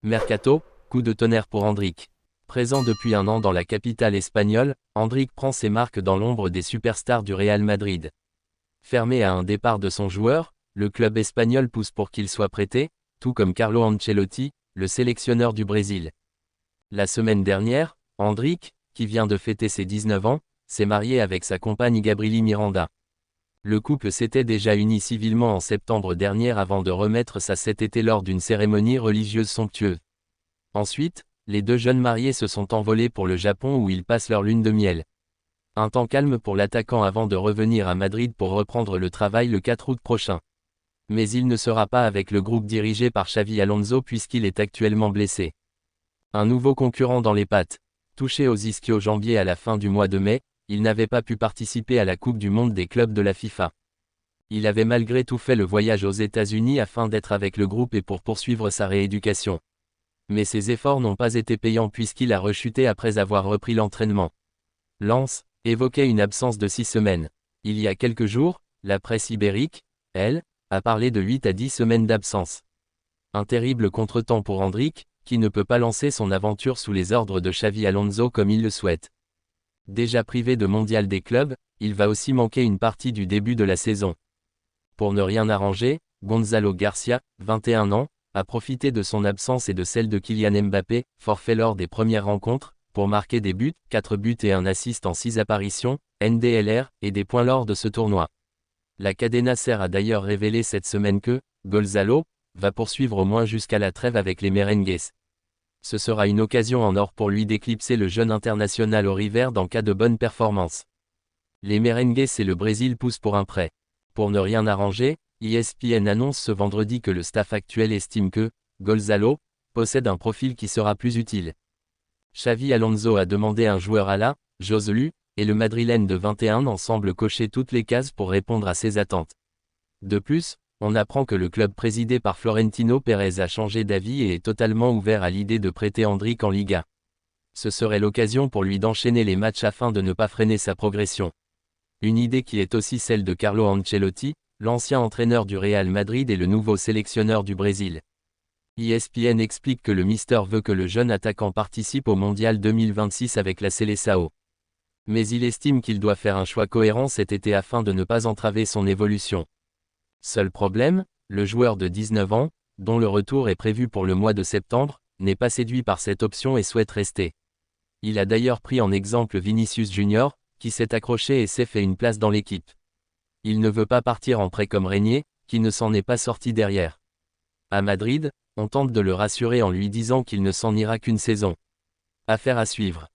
Mercato, coup de tonnerre pour Endrick. Présent depuis un an dans la capitale espagnole, Endrick prend ses marques dans l'ombre des superstars du Real Madrid. Fermé à un départ de son joueur, le club espagnol pousse pour qu'il soit prêté, tout comme Carlo Ancelotti, le sélectionneur du Brésil. La semaine dernière, Endrick, qui vient de fêter ses 19 ans, s'est marié avec sa compagne Gabrieli Miranda. Le couple s'était déjà uni civilement en septembre dernier avant de remettre ça cet été lors d'une cérémonie religieuse somptueuse. Ensuite, les deux jeunes mariés se sont envolés pour le Japon où ils passent leur lune de miel. Un temps calme pour l'attaquant avant de revenir à Madrid pour reprendre le travail le 4 août prochain. Mais il ne sera pas avec le groupe dirigé par Xavi Alonso puisqu'il est actuellement blessé. Un nouveau concurrent dans les pattes. Touché aux ischio-jambiers à la fin du mois de mai, il n'avait pas pu participer à la Coupe du Monde des clubs de la FIFA. Il avait malgré tout fait le voyage aux États-Unis afin d'être avec le groupe et pour poursuivre sa rééducation. Mais ses efforts n'ont pas été payants puisqu'il a rechuté après avoir repris l'entraînement. Lens évoquait une absence de 6 semaines. Il y a quelques jours, la presse ibérique, elle, a parlé de 8 à 10 semaines d'absence. Un terrible contretemps pour Endrick, qui ne peut pas lancer son aventure sous les ordres de Xavi Alonso comme il le souhaite. Déjà privé de mondial des clubs, il va aussi manquer une partie du début de la saison. Pour ne rien arranger, Gonzalo Garcia, 21 ans, a profité de son absence et de celle de Kylian Mbappé, forfait lors des premières rencontres, pour marquer des buts, 4 buts et un assist en 6 apparitions, NDLR, et des points lors de ce tournoi. La Cadena Ser a d'ailleurs révélé cette semaine que Gonzalo va poursuivre au moins jusqu'à la trêve avec les Merengues. Ce sera une occasion en or pour lui d'éclipser le jeune international au River dans cas de bonne performance. Les Merengues et le Brésil poussent pour un prêt. Pour ne rien arranger, ESPN annonce ce vendredi que le staff actuel estime que Gonzalo possède un profil qui sera plus utile. Xavi Alonso a demandé un joueur à la Joselu, et le Madrilène de 21 ans semble cocher toutes les cases pour répondre à ses attentes. De plus, on apprend que le club présidé par Florentino Pérez a changé d'avis et est totalement ouvert à l'idée de prêter Endrick en Liga. Ce serait l'occasion pour lui d'enchaîner les matchs afin de ne pas freiner sa progression. Une idée qui est aussi celle de Carlo Ancelotti, l'ancien entraîneur du Real Madrid et le nouveau sélectionneur du Brésil. ESPN explique que le Mister veut que le jeune attaquant participe au Mondial 2026 avec la Seleção. Mais il estime qu'il doit faire un choix cohérent cet été afin de ne pas entraver son évolution. Seul problème, le joueur de 19 ans, dont le retour est prévu pour le mois de septembre, n'est pas séduit par cette option et souhaite rester. Il a d'ailleurs pris en exemple Vinicius Junior, qui s'est accroché et s'est fait une place dans l'équipe. Il ne veut pas partir en prêt comme Régnier, qui ne s'en est pas sorti derrière. À Madrid, on tente de le rassurer en lui disant qu'il ne s'en ira qu'une saison. Affaire à suivre.